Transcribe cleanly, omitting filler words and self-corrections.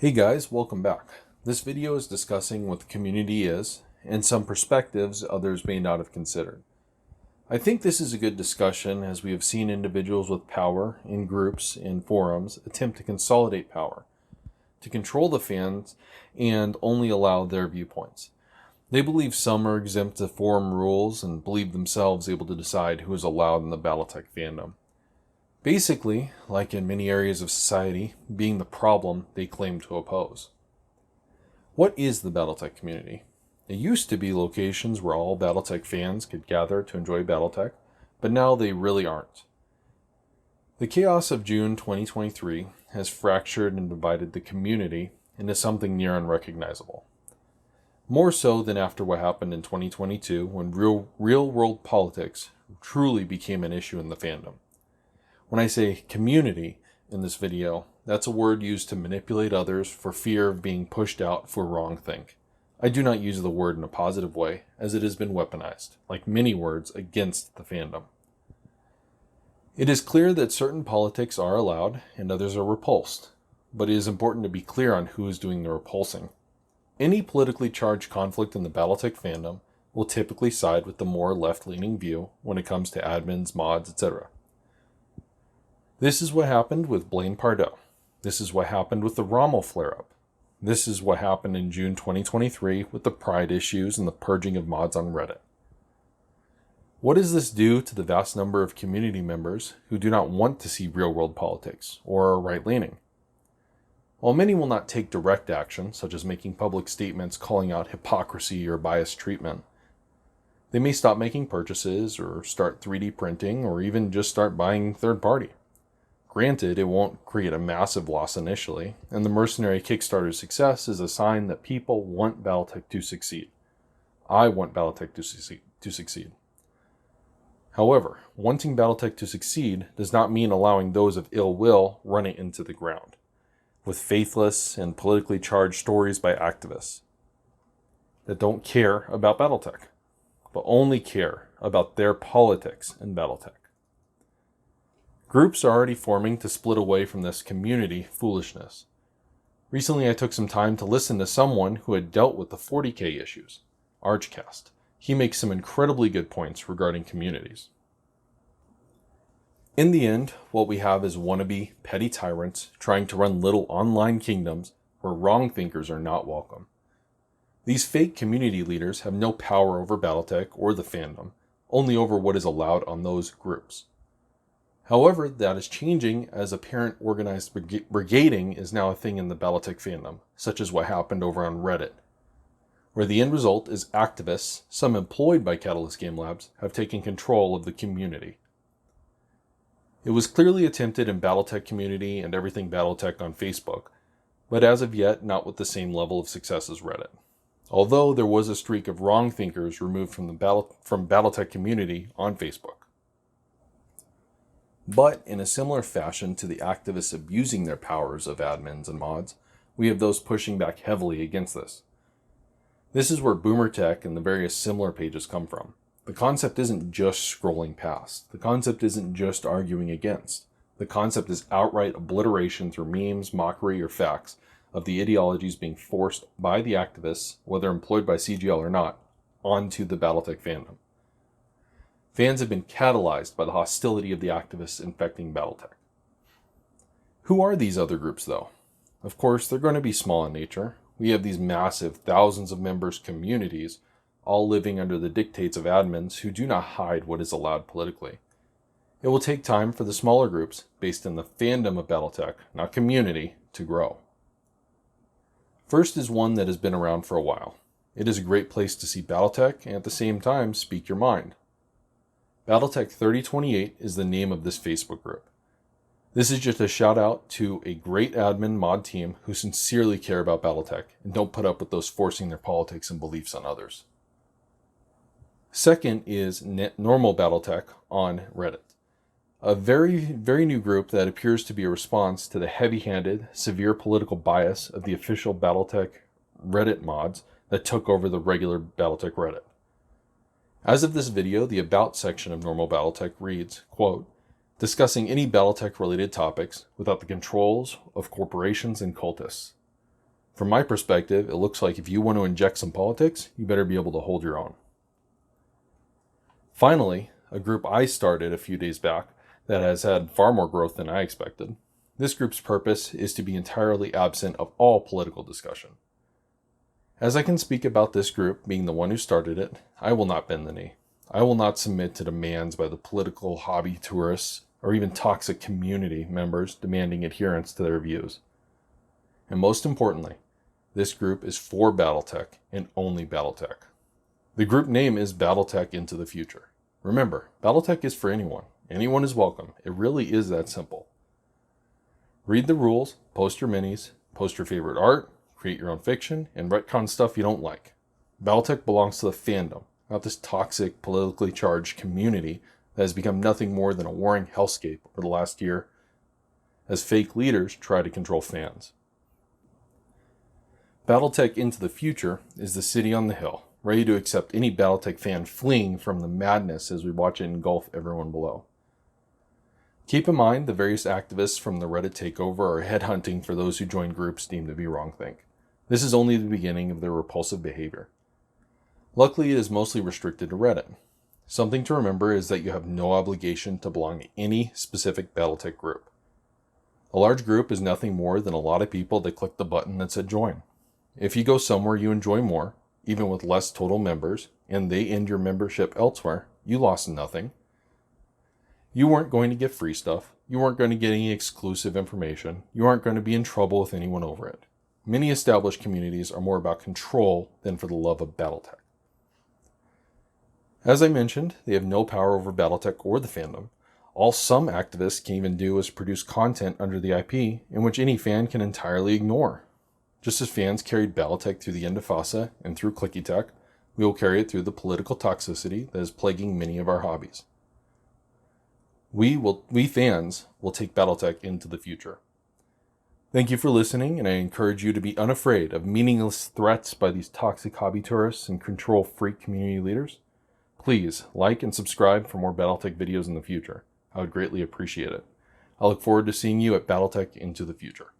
Hey guys, welcome back. This video is discussing what the community is and some perspectives others may not have considered. I think this is a good discussion as we have seen individuals with power in groups and forums attempt to consolidate power, to control the fans and only allow their viewpoints. They believe some are exempt to forum rules and believe themselves able to decide who is allowed in the Battletech fandom. Basically, like in many areas of society, being the problem they claim to oppose. What is the Battletech community? It used to be locations where all Battletech fans could gather to enjoy Battletech, but now they really aren't. The chaos of June 2023 has fractured and divided the community into something near unrecognizable. More so than after what happened in 2022 when real-world politics truly became an issue in the fandom. When I say community in this video, that's a word used to manipulate others for fear of being pushed out for wrong think. I do not use the word in a positive way, as it has been weaponized, like many words, against the fandom. It is clear that certain politics are allowed and others are repulsed, but it is important to be clear on who is doing the repulsing. Any politically charged conflict in the Battletech fandom will typically side with the more left-leaning view when it comes to admins, mods, etc. This is what happened with Blaine Pardoe. This is what happened with the Rommel flare-up. This is what happened in June 2023 with the Pride issues and the purging of mods on Reddit. What does this do to the vast number of community members who do not want to see real-world politics or are right-leaning? While many will not take direct action, such as making public statements calling out hypocrisy or biased treatment, they may stop making purchases or start 3D printing or even just start buying third-party. Granted, it won't create a massive loss initially, and the mercenary Kickstarter success is a sign that people want Battletech to succeed. I want Battletech to succeed. However, wanting Battletech to succeed does not mean allowing those of ill will run it into the ground, with faithless and politically charged stories by activists that don't care about Battletech, but only care about their politics in Battletech. Groups are already forming to split away from this community foolishness. Recently, I took some time to listen to someone who had dealt with the 40K issues, Archcast. He makes some incredibly good points regarding communities. In the end, what we have is wannabe, petty tyrants trying to run little online kingdoms where wrong thinkers are not welcome. These fake community leaders have no power over Battletech or the fandom, only over what is allowed on those groups. However, that is changing as apparent organized brigading is now a thing in the Battletech fandom, such as what happened over on Reddit, where the end result is activists, some employed by Catalyst Game Labs, have taken control of the community. It was clearly attempted in Battletech community and everything Battletech on Facebook, but as of yet not with the same level of success as Reddit. Although there was a streak of wrong thinkers removed from Battletech community on Facebook. But in a similar fashion to the activists abusing their powers of admins and mods, we have those pushing back heavily against this. This is where BoomerTech and the various similar pages come from. The concept isn't just scrolling past. The concept isn't just arguing against. The concept is outright obliteration through memes, mockery, or facts of the ideologies being forced by the activists, whether employed by CGL or not, onto the Battletech fandom. Fans have been catalyzed by the hostility of the activists infecting Battletech. Who are these other groups, though? Of course, they're going to be small in nature. We have these massive, thousands of members communities, all living under the dictates of admins who do not hide what is allowed politically. It will take time for the smaller groups, based in the fandom of Battletech, not community, to grow. First is one that has been around for a while. It is a great place to see Battletech and at the same time speak your mind. Battletech 3028 is the name of this Facebook group. This is just a shout out to a great admin mod team who sincerely care about Battletech and don't put up with those forcing their politics and beliefs on others. Second is Normal Battletech on Reddit. A very, very new group that appears to be a response to the heavy-handed, severe political bias of the official Battletech Reddit mods that took over the regular Battletech Reddit. As of this video, the About section of Normal Battletech reads, quote, discussing any Battletech related topics without the controls of corporations and cultists. From my perspective, it looks like if you want to inject some politics, you better be able to hold your own. Finally, a group I started a few days back that has had far more growth than I expected. This group's purpose is to be entirely absent of all political discussion. As I can speak about this group being the one who started it, I will not bend the knee. I will not submit to demands by the political hobby tourists or even toxic community members demanding adherence to their views. And most importantly, this group is for Battletech and only Battletech. The group name is Battletech Into the Future. Remember, Battletech is for anyone. Anyone is welcome. It really is that simple. Read the rules, post your minis, post your favorite art, create your own fiction, and retcon stuff you don't like. Battletech belongs to the fandom, not this toxic, politically charged community that has become nothing more than a warring hellscape over the last year as fake leaders try to control fans. Battletech Into the Future is the city on the hill, ready to accept any Battletech fan fleeing from the madness as we watch it engulf everyone below. Keep in mind the various activists from the Reddit takeover are headhunting for those who join groups deemed to be wrongthink. This is only the beginning of their repulsive behavior. Luckily, it is mostly restricted to Reddit. Something to remember is that you have no obligation to belong to any specific Battletech group. A large group is nothing more than a lot of people that click the button that said join. If you go somewhere you enjoy more, even with less total members, and they end your membership elsewhere, you lost nothing. You weren't going to get free stuff. You weren't going to get any exclusive information. You aren't going to be in trouble with anyone over it. Many established communities are more about control than for the love of Battletech. As I mentioned, they have no power over Battletech or the fandom. All some activists can even do is produce content under the IP in which any fan can entirely ignore. Just as fans carried Battletech through the Intifada and through Clicky Tech, we will carry it through the political toxicity that is plaguing many of our hobbies. We fans will take Battletech into the future. Thank you for listening, and I encourage you to be unafraid of meaningless threats by these toxic hobby tourists and control freak community leaders. Please like and subscribe for more Battletech videos in the future. I would greatly appreciate it. I look forward to seeing you at Battletech Into the Future.